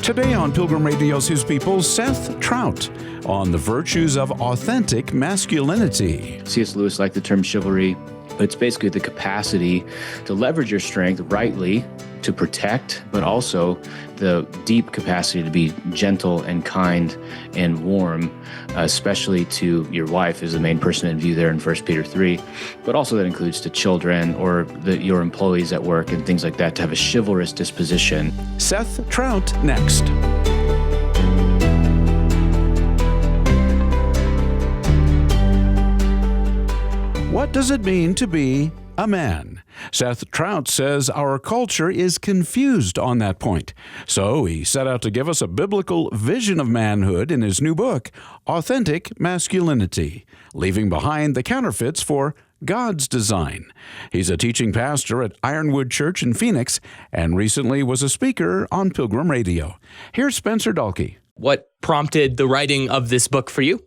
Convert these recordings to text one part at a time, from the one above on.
Today on Pilgrim Radio's His People, Seth Troutt on the virtues of authentic masculinity. C.S. Lewis liked the term chivalry, but it's basically the capacity to leverage your strength rightly to protect, but also the deep capacity to be gentle and kind and warm, especially to your wife is the main person in view there in 1 Peter 3. But also that includes to children or your employees at work and things like that, to have a chivalrous disposition. Seth Troutt next. What does it mean to be a man? Seth Troutt says our culture is confused on that point. So he set out to give us a biblical vision of manhood in his new book, Authentic Masculinity, leaving behind the counterfeits for God's design. He's a teaching pastor at Ironwood Church in Phoenix and recently was a speaker on Pilgrim Radio. Here's Spencer Dalkey. What prompted the writing of this book for you?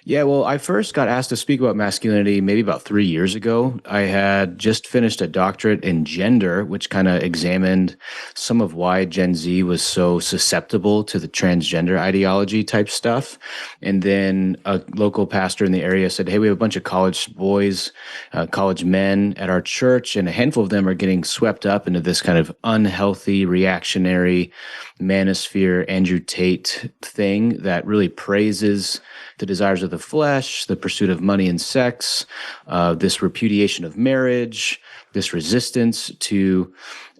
Yeah, well, I first got asked to speak about masculinity maybe about 3 years ago. I had just finished a doctorate in gender, which kind of examined some of why Gen Z was so susceptible to the transgender ideology type stuff. And then a local pastor in the area said, hey, we have a bunch of college boys, college men at our church, and a handful of them are getting swept up into this kind of unhealthy, reactionary, manosphere, Andrew Tate thing that really praises the desires of the flesh, the pursuit of money and sex, this repudiation of marriage, this resistance to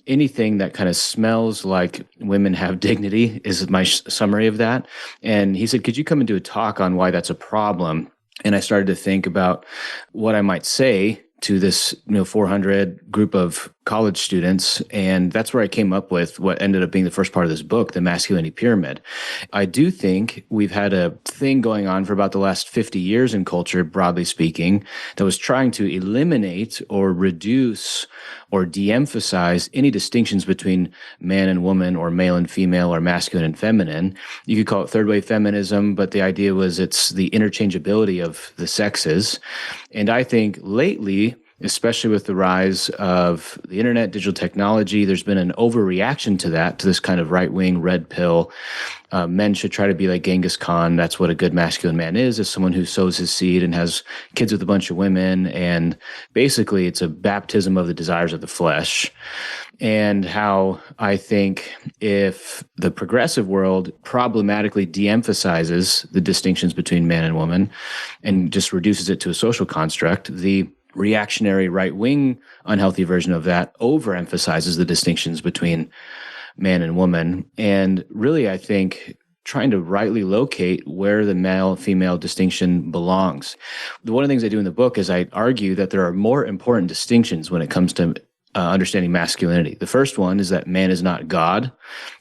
anything that kind of smells like women have dignity is my summary of that. And he said, could you come and do a talk on why that's a problem? And I started to think about what I might say to this 400 group of college students. And that's where I came up with what ended up being the first part of this book, the masculinity pyramid. I do think we've had a thing going on for about the last 50 years in culture, broadly speaking, that was trying to eliminate or reduce or de-emphasize any distinctions between man and woman or male and female or masculine and feminine. You could call it third wave feminism, but the idea was it's the interchangeability of the sexes. And I think lately, especially with the rise of the internet, digital technology, there's been an overreaction to that, to this kind of right-wing red pill. Men should try to be like Genghis Khan. That's what a good masculine man is someone who sows his seed and has kids with a bunch of women. And basically, it's a baptism of the desires of the flesh. And how I think if the progressive world problematically de-emphasizes the distinctions between man and woman and just reduces it to a social construct, the reactionary right-wing unhealthy version of that overemphasizes the distinctions between man and woman. And really, I think trying to rightly locate where the male-female distinction belongs. One of the things I do in the book is I argue that there are more important distinctions when it comes to understanding masculinity. The first one is that man is not God,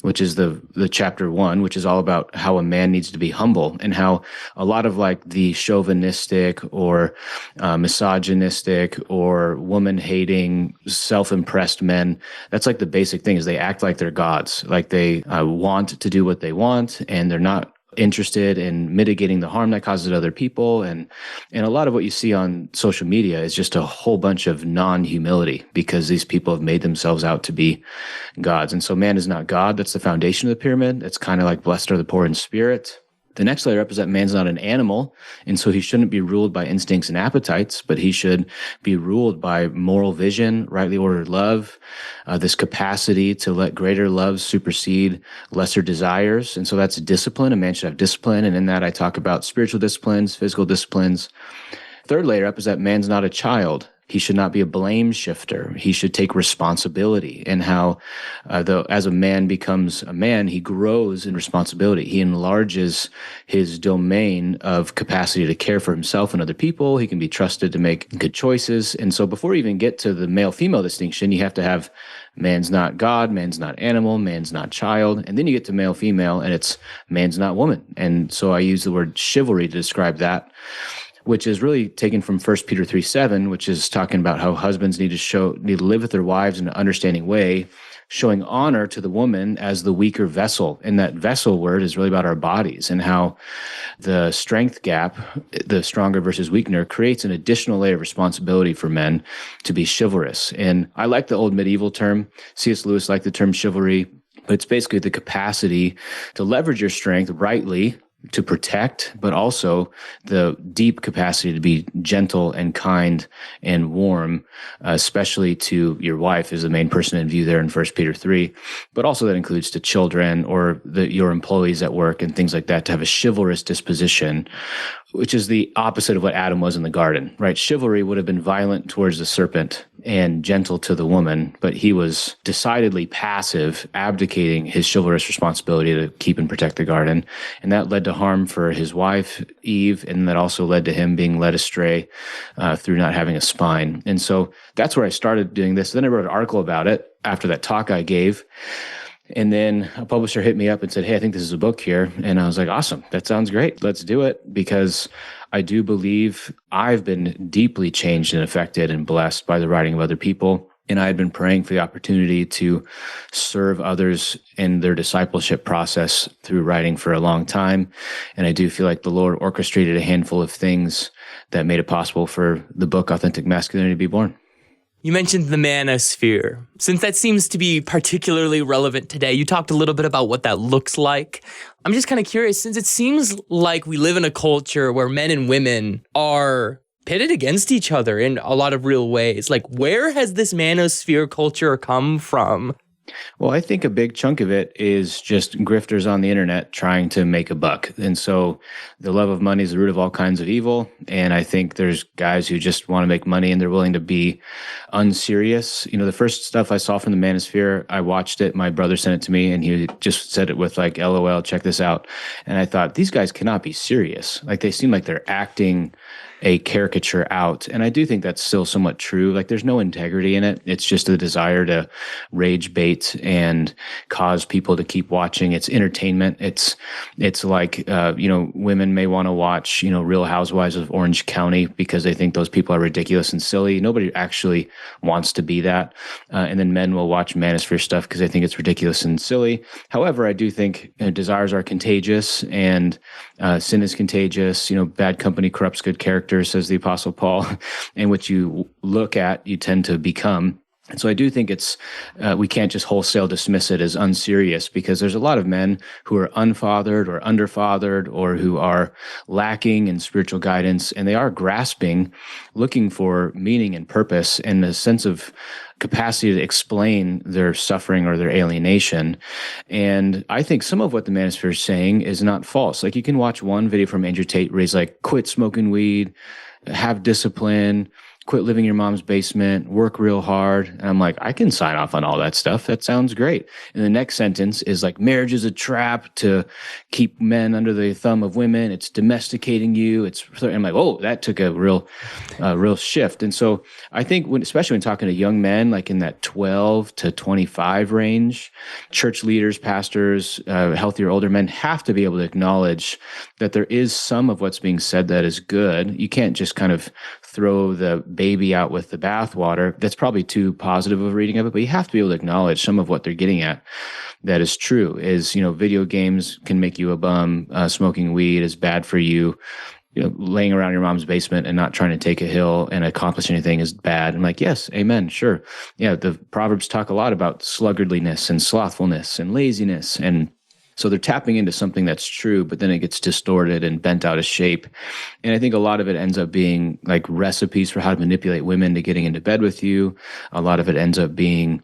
which is the chapter 1, which is all about how a man needs to be humble and how a lot of like the chauvinistic or misogynistic or woman-hating, self-impressed men, that's like the basic thing is they act like they're gods, like they want to do what they want and they're not interested in mitigating the harm that causes other people. And a lot of what you see on social media is just a whole bunch of non-humility because these people have made themselves out to be gods. And so man is not God. That's the foundation of the pyramid. It's kind of like blessed are the poor in spirit. The next layer up is that man's not an animal, and so he shouldn't be ruled by instincts and appetites, but he should be ruled by moral vision, rightly ordered love, this capacity to let greater loves supersede lesser desires. And so that's discipline. A man should have discipline, and in that I talk about spiritual disciplines, physical disciplines. Third layer up is that man's not a child. He should not be a blame shifter. He should take responsibility, and how as a man becomes a man, he grows in responsibility. He enlarges his domain of capacity to care for himself and other people. He can be trusted to make good choices. And so before you even get to the male-female distinction, you have to have man's not God, man's not animal, man's not child. And then you get to male-female, and it's man's not woman. And so I use the word chivalry to describe that, which is really taken from 1 Peter 3:7, which is talking about how husbands need to live with their wives in an understanding way, showing honor to the woman as the weaker vessel. And that vessel word is really about our bodies and how the strength gap, the stronger versus weaker, creates an additional layer of responsibility for men to be chivalrous. And I like the old medieval term. C.S. Lewis liked the term chivalry. It's basically the capacity to leverage your strength rightly to protect, but also the deep capacity to be gentle and kind and warm, especially to your wife is the main person in view there in 1 Peter 3. But also that includes to children or your employees at work and things like that, to have a chivalrous disposition, which is the opposite of what Adam was in the garden, right? Chivalry would have been violent towards the serpent and gentle to the woman, but he was decidedly passive, abdicating his chivalrous responsibility to keep and protect the garden. And that led to harm for his wife, Eve, and that also led to him being led astray through not having a spine. And so that's where I started doing this. Then I wrote an article about it after that talk I gave. And then a publisher hit me up and said, hey, I think this is a book here. And I was like, awesome, that sounds great. Let's do it. Because I do believe I've been deeply changed and affected and blessed by the writing of other people. And I had been praying for the opportunity to serve others in their discipleship process through writing for a long time. And I do feel like the Lord orchestrated a handful of things that made it possible for the book Authentic Masculinity to be born. You mentioned the manosphere. Since that seems to be particularly relevant today, you talked a little bit about what that looks like. I'm just kind of curious, since it seems like we live in a culture where men and women are pitted against each other in a lot of real ways. Like, where has this manosphere culture come from? Well, I think a big chunk of it is just grifters on the internet trying to make a buck. And so the love of money is the root of all kinds of evil. And I think there's guys who just want to make money and they're willing to be unserious. You know, the first stuff I saw from the manosphere, I watched it. My brother sent it to me and he just said it with like, LOL, check this out. And I thought, these guys cannot be serious. Like they seem like they're acting a caricature out. And I do think that's still somewhat true. Like there's no integrity in it. It's just a desire to rage bait and cause people to keep watching. It's entertainment. It's like, women may want to watch, Real Housewives of Orange County because they think those people are ridiculous and silly. Nobody actually wants to be that. And then men will watch manosphere stuff because they think it's ridiculous and silly. However, I do think desires are contagious and sin is contagious. Bad company corrupts good character, says the Apostle Paul, and what you look at, you tend to become. And so I do think we can't just wholesale dismiss it as unserious because there's a lot of men who are unfathered or underfathered or who are lacking in spiritual guidance, and they are grasping, looking for meaning and purpose and a sense of capacity to explain their suffering or their alienation. And I think some of what the manosphere is saying is not false. Like you can watch one video from Andrew Tate where he's like, quit smoking weed, have discipline, quit living in your mom's basement, work real hard. And I'm like, I can sign off on all that stuff. That sounds great. And the next sentence is like, marriage is a trap to keep men under the thumb of women. It's domesticating you. I'm like, oh, that took a real shift. And so I think especially when talking to young men, like in that 12 to 25 range, church leaders, pastors, healthier older men have to be able to acknowledge that there is some of what's being said that is good. You can't just kind of throw the baby out with the bathwater. That's probably too positive of a reading of it, but you have to be able to acknowledge some of what they're getting at that is true. Is, video games can make you a bum, smoking weed is bad for you, laying around your mom's basement and not trying to take a hill and accomplish anything is bad. I'm like, yes, amen, sure. Yeah, the Proverbs talk a lot about sluggardliness and slothfulness and laziness, and so they're tapping into something that's true, but then it gets distorted and bent out of shape. And I think a lot of it ends up being like recipes for how to manipulate women to getting into bed with you. A lot of it ends up being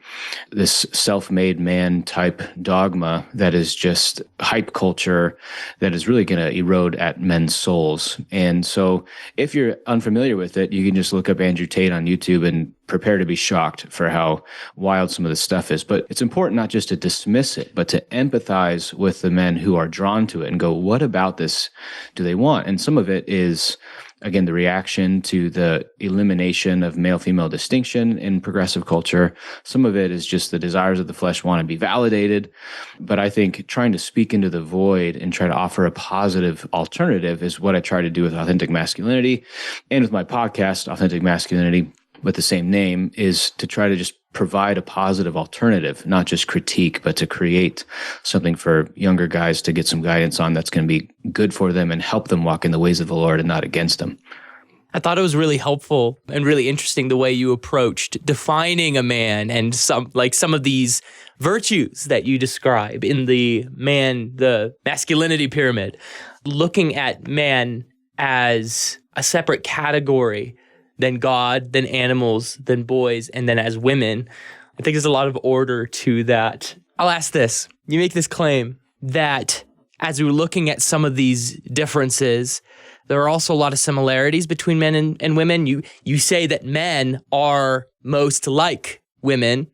this self-made man type dogma that is just hype culture that is really going to erode at men's souls. And so if you're unfamiliar with it, you can just look up Andrew Tate on YouTube and prepare to be shocked for how wild some of this stuff is. But it's important not just to dismiss it, but to empathize with the men who are drawn to it and go, what about this do they want? And some of it is, again, the reaction to the elimination of male-female distinction in progressive culture. Some of it is just the desires of the flesh want to be validated. But I think trying to speak into the void and try to offer a positive alternative is what I try to do with Authentic Masculinity and with my podcast, Authentic Masculinity, with the same name, is to try to just provide a positive alternative, not just critique, but to create something for younger guys to get some guidance on that's going to be good for them and help them walk in the ways of the Lord and not against them. I thought it was really helpful and really interesting the way you approached defining a man and some of these virtues that you describe in the masculinity pyramid, looking at man as a separate category than God, than animals, than boys, and then as women. I think there's a lot of order to that. I'll ask this. You make this claim that as we're looking at some of these differences, there are also a lot of similarities between men and women. You say that men are most like women.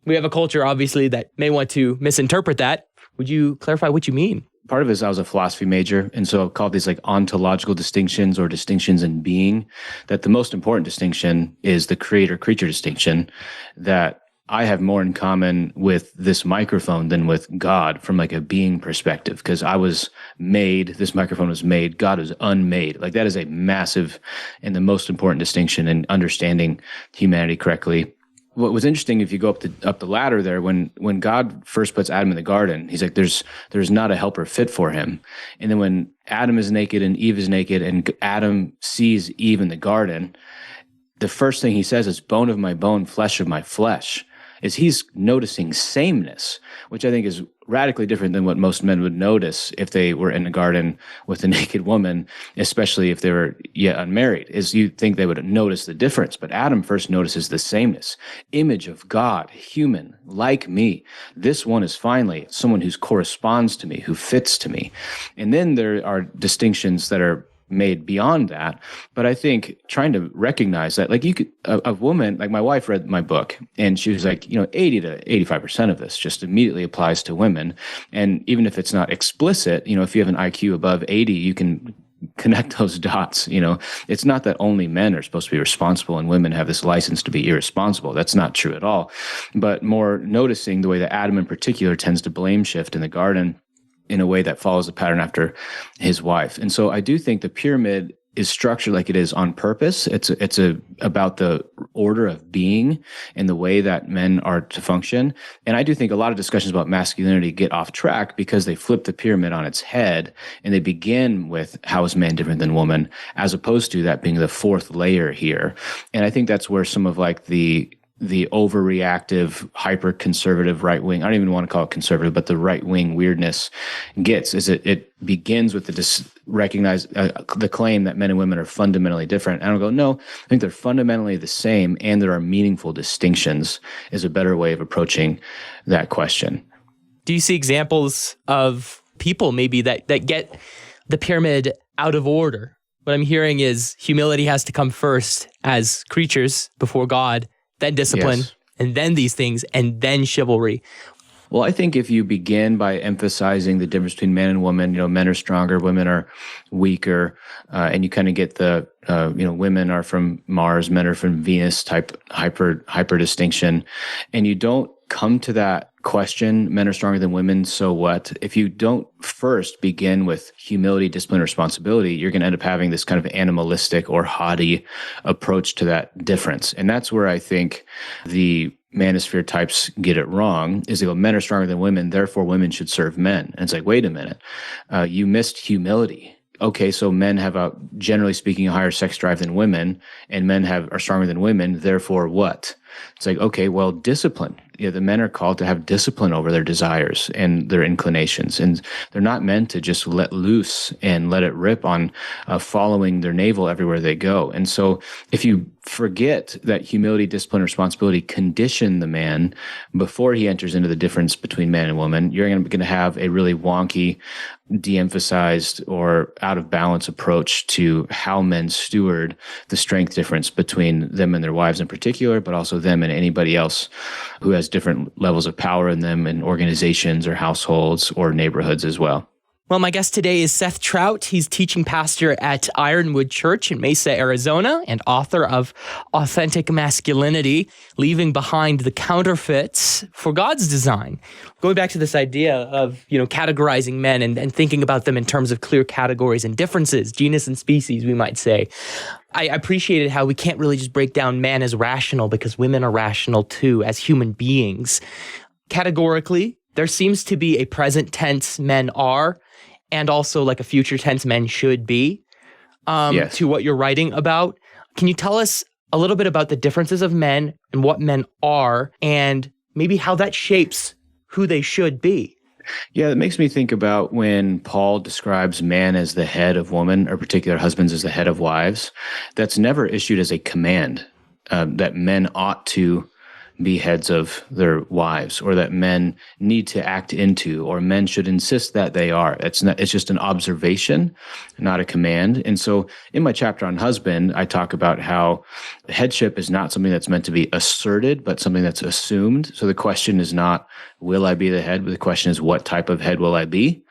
We have a culture, obviously, that may want to misinterpret that. Would you clarify what you mean? Part of it is I was a philosophy major, and so I've called these like ontological distinctions or distinctions in being, that the most important distinction is the creator-creature distinction, that I have more in common with this microphone than with God from like a being perspective, because I was made, this microphone was made, God was unmade. Like that is a massive and the most important distinction in understanding humanity correctly. What was interesting, if you go up the ladder there, when God first puts Adam in the garden, he's like, there's not a helper fit for him. And then when Adam is naked and Eve is naked and Adam sees Eve in the garden, the first thing he says is bone of my bone, flesh of my flesh. Is he's noticing sameness, which I think is radically different than what most men would notice if they were in a garden with a naked woman, especially if they were yet unmarried, is you think they would notice the difference. But Adam first notices the sameness. Image of God, human, like me. This one is finally someone who corresponds to me, who fits to me. And then there are distinctions that are made beyond that. But I think trying to recognize that, like a woman, like my wife read my book and she was like, 80 to 85% of this just immediately applies to women. And even if it's not explicit, if you have an IQ above 80, you can connect those dots. It's not that only men are supposed to be responsible and women have this license to be irresponsible. That's not true at all. But more noticing the way that Adam in particular tends to blame shift in the garden in a way that follows the pattern after his wife. And so I do think the pyramid is structured like it is on purpose. It's about the order of being and the way that men are to function. And I do think a lot of discussions about masculinity get off track because they flip the pyramid on its head and they begin with how is man different than woman, as opposed to that being the fourth layer here. And I think that's where some of like the overreactive, hyper-conservative right-wing, I don't even want to call it conservative, but the right-wing weirdness gets, is it begins with recognize the claim that men and women are fundamentally different. And I don't go, no, I think they're fundamentally the same and there are meaningful distinctions is a better way of approaching that question. Do you see examples of people maybe that get the pyramid out of order? What I'm hearing is humility has to come first as creatures before God, then discipline, yes, and then these things, and then chivalry. Well, I think if you begin by emphasizing the difference between man and woman, men are stronger, women are weaker, and you kind of get the, women are from Mars, men are from Venus type hyper distinction, and you don't come to that question, men are stronger than women, so what? If you don't first begin with humility, discipline, responsibility, you're going to end up having this kind of animalistic or haughty approach to that difference. And that's where I think the manosphere types get it wrong, is they go, men are stronger than women, therefore women should serve men. And it's like, wait a minute, you missed humility. Okay, so men have generally speaking, a higher sex drive than women, and men are stronger than women, therefore what? It's like, okay, well, discipline. The men are called to have discipline over their desires and their inclinations, and they're not meant to just let loose and let it rip on following their navel everywhere they go. And so if you forget that humility, discipline, responsibility condition the man before he enters into the difference between man and woman, you're going to have a really wonky, de-emphasized or out of balance approach to how men steward the strength difference between them and their wives in particular, but also them and anybody else who has different levels of power in them in organizations or households or neighborhoods as well. Well, my guest today is Seth Troutt. He's teaching pastor at Ironwood Church in Mesa, Arizona, and author of Authentic Masculinity, Leaving Behind the Counterfeits for God's Design. Going back to this idea of, categorizing men and thinking about them in terms of clear categories and differences, genus and species, we might say. I appreciated how we can't really just break down man as rational because women are rational too as human beings. Categorically, there seems to be a present tense men are, and also like a future tense men should be. Yes. to what you're writing about. Can you tell us a little bit about the differences of men and what men are, and maybe how that shapes who they should be? Yeah, it makes me think about when Paul describes man as the head of woman, or particular husbands as the head of wives. That's never issued as a command that men ought to be heads of their wives, or that men need to act into, or men should insist that they are. It's just an observation, not a command. And so in my chapter on husband, I talk about how headship is not something that's meant to be asserted, but something that's assumed. So the question is not, will I be the head? But the question is, what type of head will I be?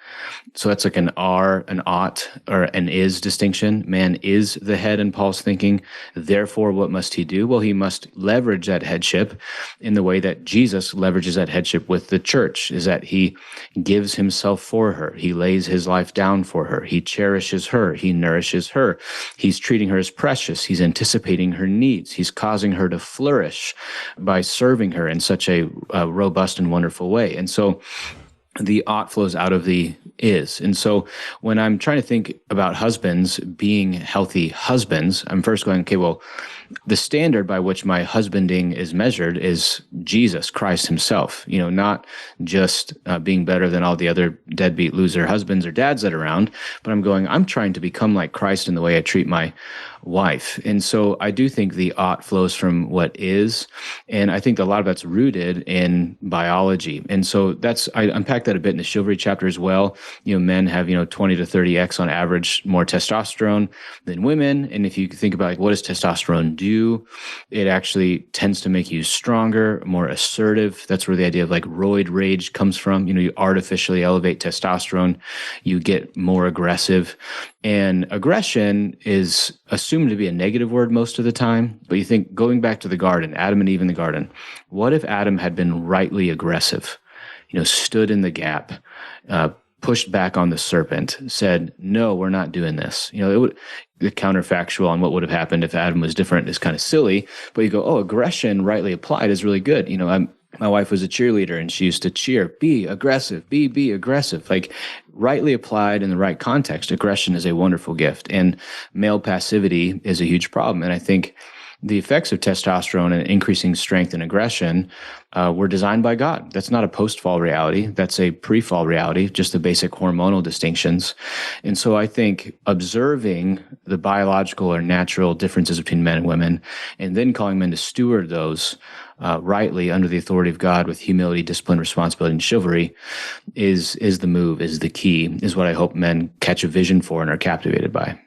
So that's like an are, an ought, or an is distinction. Man is the head in Paul's thinking. Therefore, what must he do? Well, he must leverage that headship in the way that Jesus leverages that headship with the church, is that he gives himself for her. He lays his life down for her. He cherishes her. He nourishes her. He's treating her as precious. He's anticipating her needs. He's causing her to flourish by serving her in such a robust and wonderful way. And so the ought flows out of the is. And so when I'm trying to think about husbands being healthy husbands, I'm first going, okay, well, the standard by which my husbanding is measured is Jesus Christ himself, not just being better than all the other deadbeat loser husbands or dads that are around, but I'm trying to become like Christ in the way I treat my wife. And so I do think the ought flows from what is, and I think a lot of that's rooted in biology. And so I unpack that a bit in the chivalry chapter as well. Men have 20 to 30x on average more testosterone than women. And if you think about what does testosterone do, it actually tends to make you stronger, more assertive. That's where the idea of like roid rage comes from. You artificially elevate testosterone, you get more aggressive. And aggression is assumed to be a negative word most of the time. But you think, going back to the garden, Adam and Eve in the garden, what if Adam had been rightly aggressive, stood in the gap, pushed back on the serpent, said, no, we're not doing this. The counterfactual on what would have happened if Adam was different is kind of silly. But you go, oh, aggression rightly applied is really good. My wife was a cheerleader, and she used to cheer, be aggressive, be aggressive. Like, rightly applied in the right context, aggression is a wonderful gift. And male passivity is a huge problem. And I think the effects of testosterone and increasing strength and aggression were designed by God. That's not a post-fall reality. That's a pre-fall reality, just the basic hormonal distinctions. And so I think observing the biological or natural differences between men and women, and then calling men to steward those rightly under the authority of God with humility, discipline, responsibility, and chivalry is the move, is the key, is what I hope men catch a vision for and are captivated by.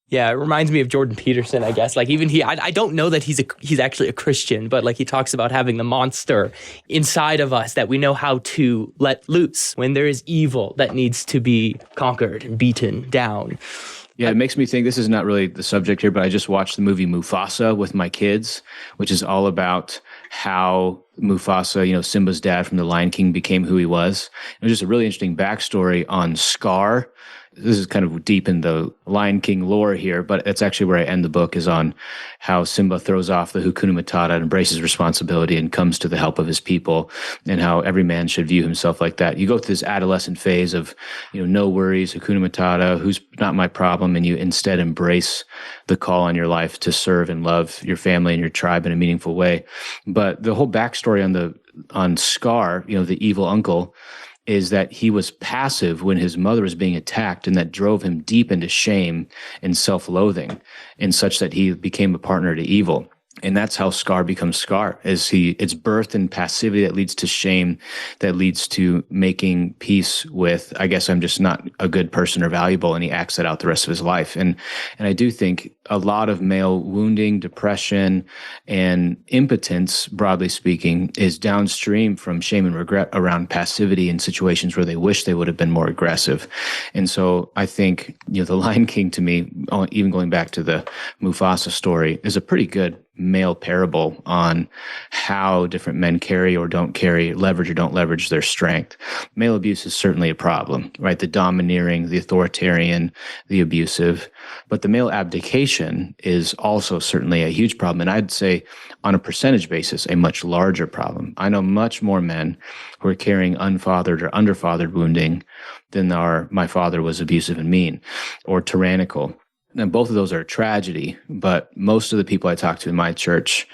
Yeah, it reminds me of Jordan Peterson, I guess. Like, even I don't know that he's actually a Christian, but like, he talks about having the monster inside of us that we know how to let loose when there is evil that needs to be conquered and beaten down. Yeah, it makes me think, this is not really the subject here, but I just watched the movie Mufasa with my kids, which is all about how Mufasa, Simba's dad from The Lion King, became who he was. It was just a really interesting backstory on Scar. This is kind of deep in the Lion King lore here, but that's actually where I end the book, is on how Simba throws off the Hakuna Matata and embraces responsibility and comes to the help of his people, and how every man should view himself like that. You go through this adolescent phase of, no worries, Hakuna Matata, who's not my problem, and you instead embrace the call on your life to serve and love your family and your tribe in a meaningful way. But the whole backstory on Scar, the evil uncle, is that he was passive when his mother was being attacked, and that drove him deep into shame and self-loathing, and such that he became a partner to evil. And that's how Scar becomes Scar, it's birth in passivity that leads to shame, that leads to making peace with, I guess I'm just not a good person or valuable, and he acts that out the rest of his life. And I do think a lot of male wounding, depression, and impotence, broadly speaking, is downstream from shame and regret around passivity in situations where they wish they would have been more aggressive. And so I think, The Lion King, to me, even going back to the Mufasa story, is a pretty good male parable on how different men carry or don't carry, leverage or don't leverage their strength. Male abuse is certainly a problem, right? The domineering, the authoritarian, the abusive. But the male abdication is also certainly a huge problem. And I'd say, on a percentage basis, a much larger problem. I know much more men who are carrying unfathered or underfathered wounding than my father was abusive and mean or tyrannical. and both of those are a tragedy, but most of the people I talk to in my church,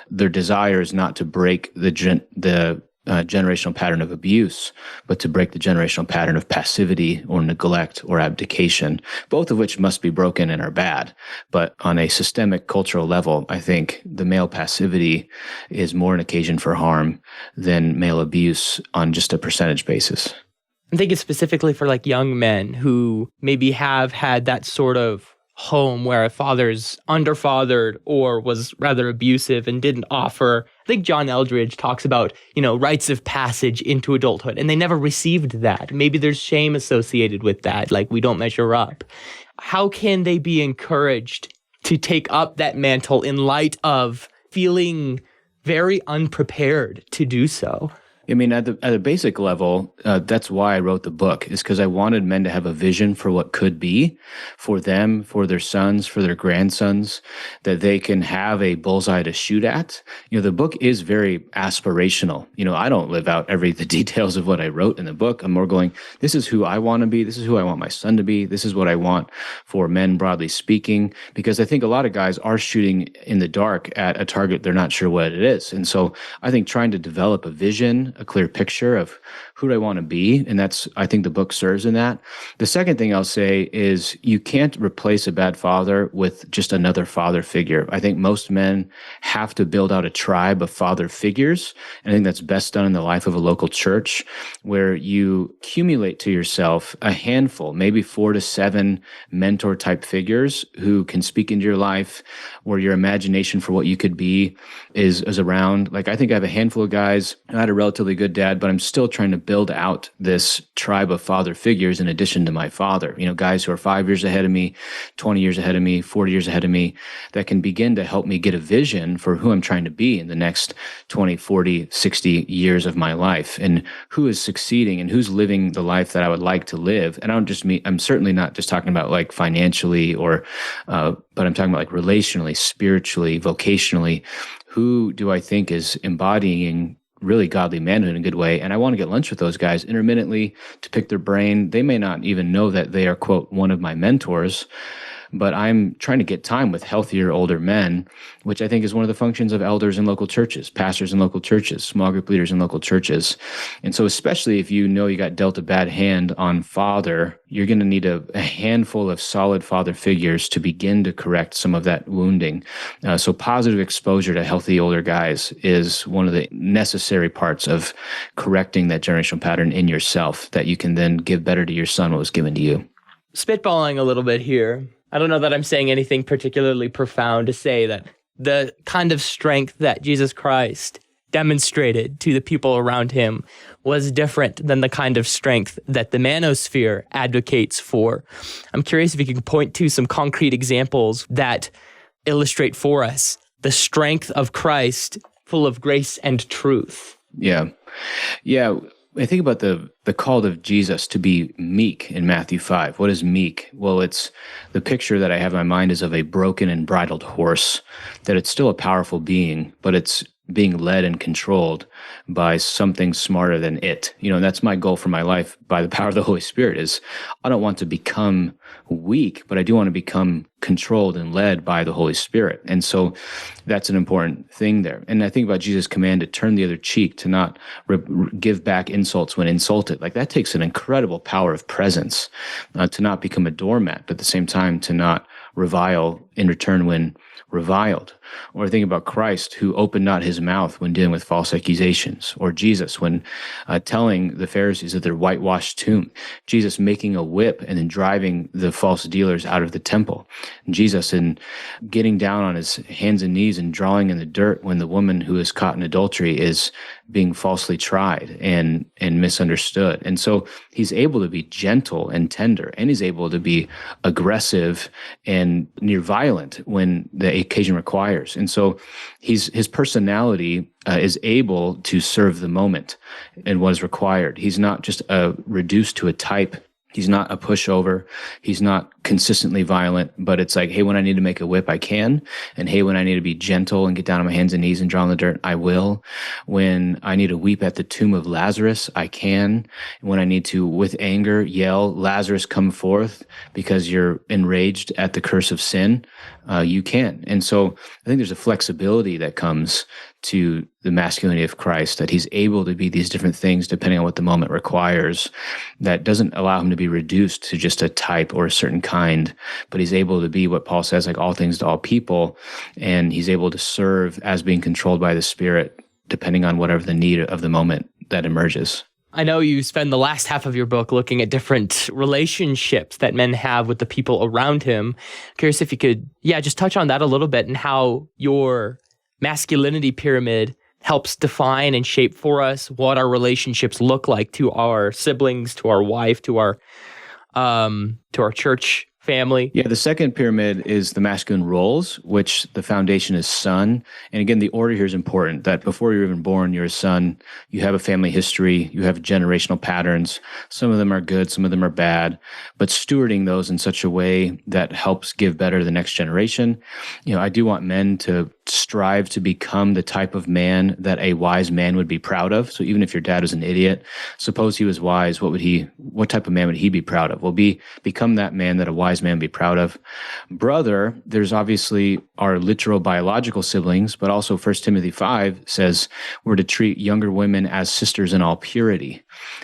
their desire is not to break the generational pattern of abuse, but to break the generational pattern of passivity or neglect or abdication, both of which must be broken and are bad. But on a systemic cultural level, I think the male passivity is more an occasion for harm than male abuse on just a percentage basis. I'm thinking specifically for like young men who maybe have had that sort of home where a father's underfathered or was rather abusive and didn't offer. I think John Eldridge talks about, rites of passage into adulthood, and they never received that. Maybe there's shame associated with that, like we don't measure up. How can they be encouraged to take up that mantle in light of feeling very unprepared to do so? I mean, at a basic level, that's why I wrote the book, is because I wanted men to have a vision for what could be for them, for their sons, for their grandsons, that they can have a bullseye to shoot at. The book is very aspirational. I don't live out the details of what I wrote in the book. I'm more going, this is who I want to be. This is who I want my son to be. This is what I want for men, broadly speaking, because I think a lot of guys are shooting in the dark at a target they're not sure what it is. And so I think trying to develop a vision, a clear picture of who do I want to be, and I think the book serves in that. The second thing I'll say is you can't replace a bad father with just another father figure. I think most men have to build out a tribe of father figures, and I think that's best done in the life of a local church, where you accumulate to yourself a handful, maybe 4 to 7 mentor-type figures who can speak into your life, where your imagination for what you could be is around. Like, I think I have a handful of guys. I had a relatively good dad, but I'm still trying to build out this tribe of father figures in addition to my father. Guys who are 5 years ahead of me, 20 years ahead of me, 40 years ahead of me, that can begin to help me get a vision for who I'm trying to be in the next 20, 40, 60 years of my life, and who is succeeding and who's living the life that I would like to live. And I'm certainly not just talking about like financially but I'm talking about like relationally, spiritually, vocationally. Who do I think is embodying really godly manhood in a good way? And I want to get lunch with those guys intermittently to pick their brain. They may not even know that they are, quote, one of my mentors, but I'm trying to get time with healthier older men, which I think is one of the functions of elders in local churches, pastors in local churches, small group leaders in local churches. And so especially if you got dealt a bad hand on father, you're going to need a handful of solid father figures to begin to correct some of that wounding. So positive exposure to healthy older guys is one of the necessary parts of correcting that generational pattern in yourself, that you can then give better to your son what was given to you. Spitballing a little bit here. I don't know that I'm saying anything particularly profound to say that the kind of strength that Jesus Christ demonstrated to the people around him was different than the kind of strength that the manosphere advocates for. I'm curious if you can point to some concrete examples that illustrate for us the strength of Christ, full of grace and truth. Yeah. I think about the call of Jesus to be meek in Matthew 5. What is meek? Well, it's the picture that I have in my mind is of a broken and bridled horse, that it's still a powerful being, but it's being led and controlled by something smarter than it. And that's my goal for my life by the power of the Holy Spirit is I don't want to become weak, but I do want to become controlled and led by the Holy Spirit. And so that's an important thing there. And I think about Jesus' command to turn the other cheek, to not give back insults when insulted. Like that takes an incredible power of presence, to not become a doormat, but at the same time to not revile in return when reviled. Or think about Christ, who opened not his mouth when dealing with false accusations. Or Jesus, when telling the Pharisees of their whitewashed tomb. Jesus making a whip and then driving the false dealers out of the temple. Jesus in getting down on his hands and knees and drawing in the dirt when the woman who is caught in adultery is being falsely tried and misunderstood. And so he's able to be gentle and tender, and he's able to be aggressive and near violent when the occasion requires. And so his personality is able to serve the moment and what is required. He's not just reduced to a type. He's not a pushover. He's not consistently violent, but it's like, hey, when I need to make a whip, I can. And hey, when I need to be gentle and get down on my hands and knees and draw in the dirt, I will. When I need to weep at the tomb of Lazarus, I can. When I need to, with anger, yell, Lazarus, come forth, because you're enraged at the curse of sin, you can. And so I think there's a flexibility that comes to the masculinity of Christ, that he's able to be these different things depending on what the moment requires, that doesn't allow him to be reduced to just a type or a certain kind, but he's able to be what Paul says, like all things to all people, and he's able to serve as being controlled by the Spirit depending on whatever the need of the moment that emerges. I know you spend the last half of your book looking at different relationships that men have with the people around him. Curious if you could, just touch on that a little bit and how your masculinity pyramid helps define and shape for us what our relationships look like to our siblings, to our wife, to our church family. Yeah, the second pyramid is the masculine roles, which the foundation is son. And again, the order here is important, that before you're even born, you're a son. You have a family history. You have generational patterns. Some of them are good, some of them are bad, but stewarding those in such a way that helps give better to the next generation. I do want men to strive to become the type of man that a wise man would be proud of. So even if your dad was an idiot, suppose he was wise, what type of man would he be proud of? Well, become that man that a wise man would be proud of. Brother, there's obviously our literal biological siblings, but also 1 Timothy 5 says we're to treat younger women as sisters in all purity.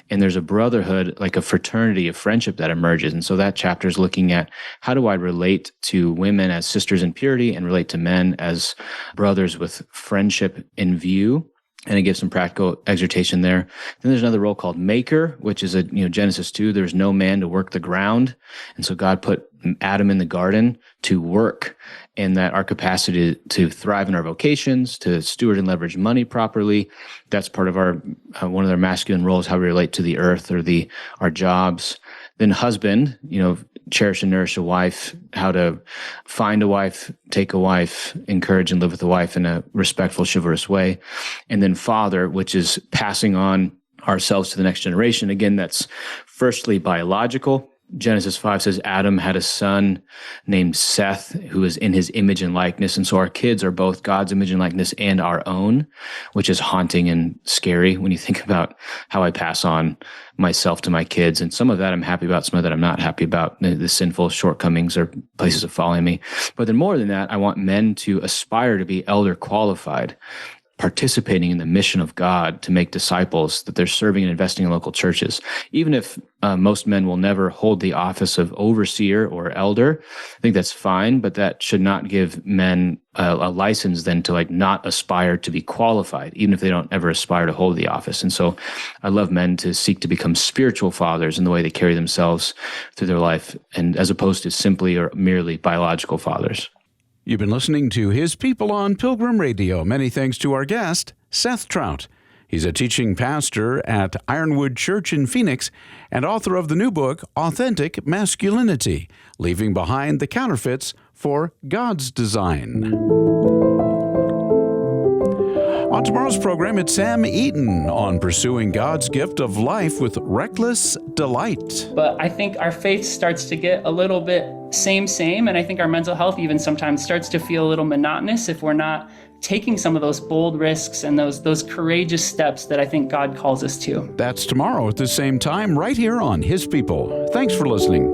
And there's a brotherhood, like a fraternity of friendship that emerges. And so that chapter is looking at how do I relate to women as sisters in purity and relate to men as brothers with friendship in view. And it gives some practical exhortation there. Then there's another role called maker, which is Genesis 2, there's no man to work the ground. And so God put Adam in the garden to work, and that our capacity to thrive in our vocations, to steward and leverage money properly, that's part of our one of their masculine roles, how we relate to the earth or our jobs. Then husband, cherish and nourish a wife, how to find a wife, take a wife, encourage and live with a wife in a respectful, chivalrous way. And then father, which is passing on ourselves to the next generation. Again, that's firstly biological. Genesis 5 says Adam had a son named Seth, who is in his image and likeness. And so our kids are both God's image and likeness and our own, which is haunting and scary when you think about how I pass on myself to my kids. And some of that I'm happy about, some of that I'm not happy about. The sinful shortcomings or places of following me. But then more than that, I want men to aspire to be elder qualified, participating in the mission of God to make disciples, that they're serving and investing in local churches. Even if most men will never hold the office of overseer or elder, I think that's fine, but that should not give men a license then to not aspire to be qualified, even if they don't ever aspire to hold the office. And so I love men to seek to become spiritual fathers in the way they carry themselves through their life, and as opposed to simply or merely biological fathers. You've been listening to His People on Pilgrim Radio. Many thanks to our guest, Seth Troutt. He's a teaching pastor at Ironwood Church in Phoenix and author of the new book, Authentic Masculinity, Leaving Behind the Counterfeits for God's Design. On tomorrow's program, it's Sam Eaton on pursuing God's gift of life with reckless delight. But I think our faith starts to get a little bit same, and I think our mental health even sometimes starts to feel a little monotonous if we're not taking some of those bold risks and those courageous steps that I think God calls us to. That's tomorrow at the same time, right here on His People. Thanks for listening.